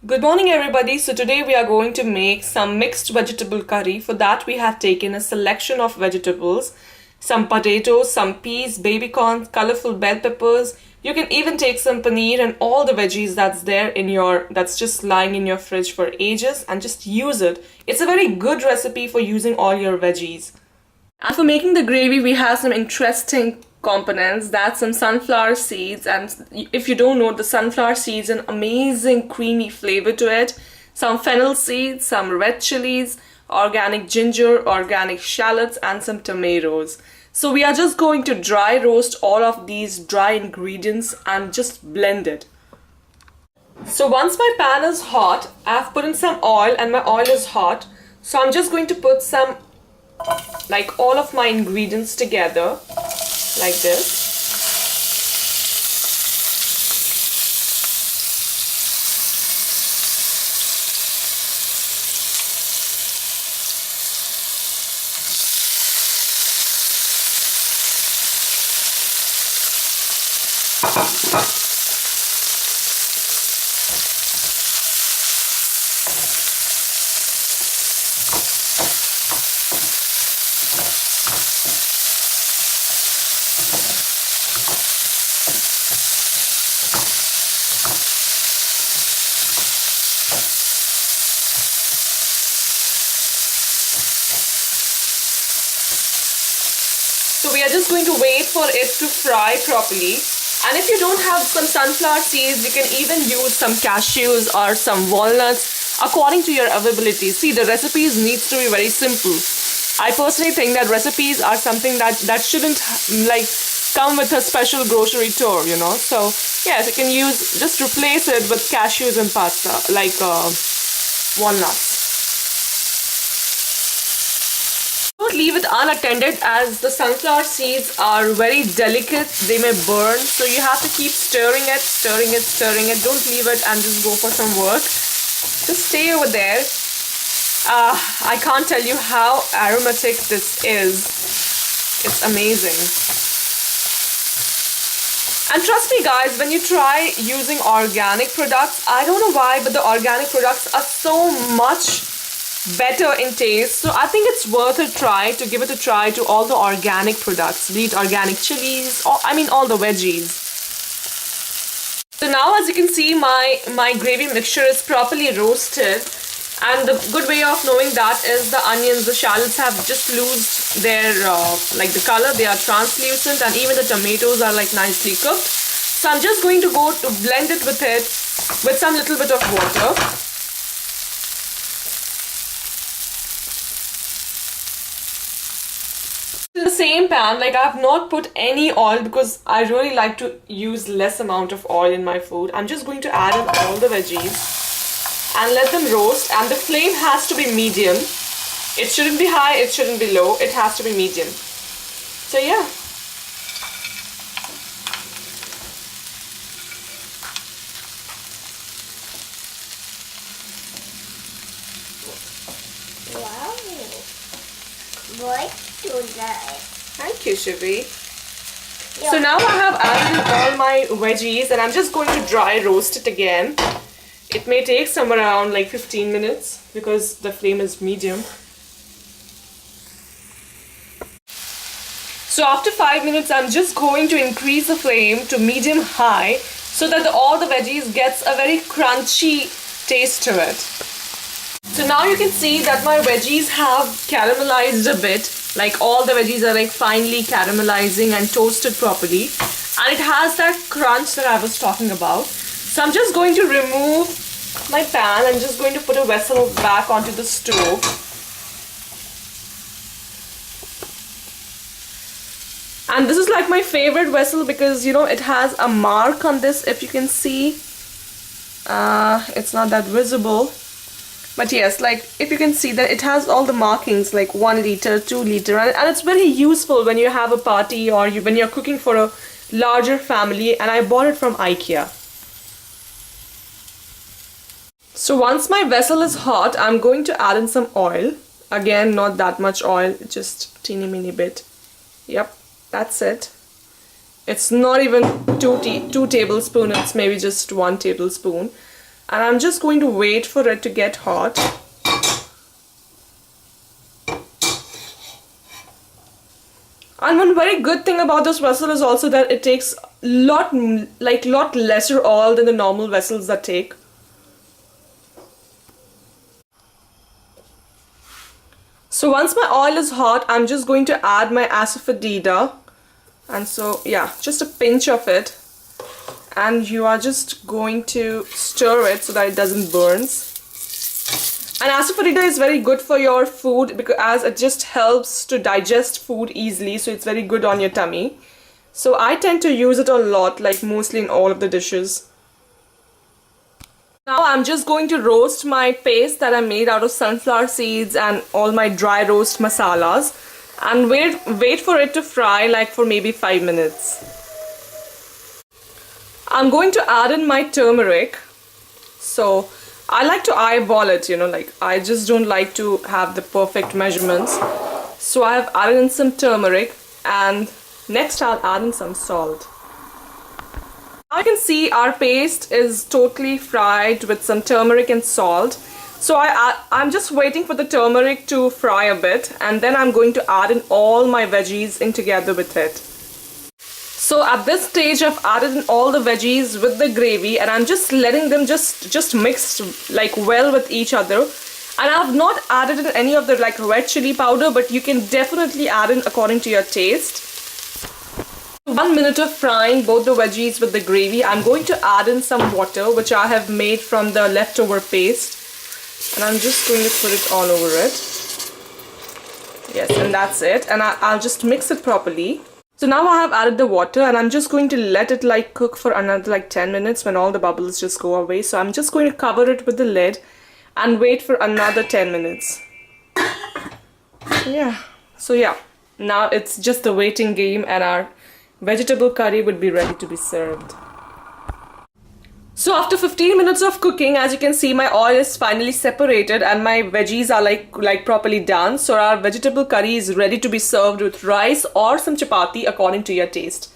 Good morning everybody. So today we are going to make some mixed vegetable curry. For that we have taken a selection of vegetables, some potatoes, some peas, baby corn, colorful bell peppers. You can even take some paneer and all the veggies that's just lying in your fridge for ages and just use it. It's a very good recipe for using all your veggies. And for making the gravy, we have some interesting components. That's some sunflower seeds, and if you don't know, the sunflower seeds an amazing creamy flavor to it. Some fennel seeds, some red chilies, organic ginger, organic shallots, and some tomatoes. So we are just going to dry roast all of these dry ingredients and just blend it. So once my pan is hot, I've put in some oil and my oil is hot. So I'm just going to put all of my ingredients together like this. So we are just going to wait for it to fry properly. And if you don't have some sunflower seeds, you can even use some cashews or some walnuts according to your availability. See, the recipes needs to be very simple. I personally think that recipes are something that shouldn't come with a special grocery tour, you know. So yes, you can just replace it with cashews and pasta, walnuts. Don't leave it unattended, as the sunflower seeds are very delicate. They may burn, so you have to keep stirring it. Don't leave it and just go for some work. Just stay over there. I can't tell you how aromatic this is. It's amazing. And trust me guys, when you try using organic products, I don't know why, but the organic products are so much better in taste. So I think it's worth a try to give it a try to all the organic products, be it organic chilies, or all the veggies. So now, as you can see, my gravy mixture is properly roasted, and the good way of knowing that is the onions, the shallots have just lost their the color. They are translucent, and even the tomatoes are nicely cooked. So I'm just going to go to blend it with some little bit of water. In the same pan, I have not put any oil because I really like to use less amount of oil in my food. I'm just going to add in all the veggies and let them roast, and the flame has to be medium. It shouldn't be high, it shouldn't be low, it has to be medium. So yeah. Wow. What? Thank you, Shivi. So now I have added all my veggies and I'm just going to dry roast it again. It may take somewhere around 15 minutes because the flame is medium. So after 5 minutes, I'm just going to increase the flame to medium high so that all the veggies gets a very crunchy taste to it. So now you can see that my veggies have caramelized a bit. All the veggies are finely caramelizing and toasted properly, and it has that crunch that I was talking about. So I'm just going to remove my pan and just going to put a vessel back onto the stove. And this is my favorite vessel because it has a mark on this. If you can see, it's not that visible. But yes, if you can see that it has all the markings 1 liter, 2 liter, and it's very useful when you have a party or when you're cooking for a larger family, and I bought it from IKEA. So once my vessel is hot, I'm going to add in some oil. Again, not that much oil, just teeny mini bit. Yep, that's it. It's not even two tablespoons, it's maybe just 1 tablespoon. And I'm just going to wait for it to get hot. And one very good thing about this vessel is also that it takes lot lesser oil than the normal vessels that take. So once my oil is hot, I'm just going to add my asafoetida. And so yeah, just a pinch of it. And you are just going to stir it so that it doesn't burn. And asafoetida is very good for your food because it just helps to digest food easily, so it's very good on your tummy. So I tend to use it a lot, like mostly in all of the dishes. Now I'm just going to roast my paste that I made out of sunflower seeds and all my dry roast masalas, and wait for it to fry like for maybe 5 minutes. I'm going to add in my turmeric. So I like to eyeball it, like I just don't like to have the perfect measurements. So I have added in some turmeric, and next I'll add in some salt. Now you can see our paste is totally fried with some turmeric and salt. So I'm just waiting for the turmeric to fry a bit, and then I'm going to add in all my veggies in together with it. So at this stage I've added in all the veggies with the gravy, and I'm just letting them just mix like well with each other. And I've not added in any of the like red chili powder, but you can definitely add in according to your taste. 1 minute of frying both the veggies with the gravy, I'm going to add in some water which I have made from the leftover paste, and I'm just going to put it all over it. Yes, and that's it, and I'll just mix it properly. So now I have added the water, and I'm just going to let it like cook for another like 10 minutes when all the bubbles just go away. So I'm just going to cover it with the lid and wait for another 10 minutes. So yeah, now it's just the waiting game, and our vegetable curry would be ready to be served. So after 15 minutes of cooking, as you can see, my oil is finally separated and my veggies are like properly done. So our vegetable curry is ready to be served with rice or some chapati according to your taste.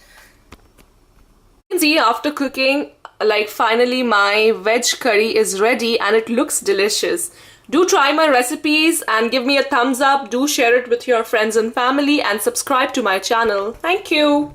You can see after cooking, like finally my veg curry is ready and it looks delicious. Do try my recipes and give me a thumbs up. Do share it with your friends and family and subscribe to my channel. Thank you.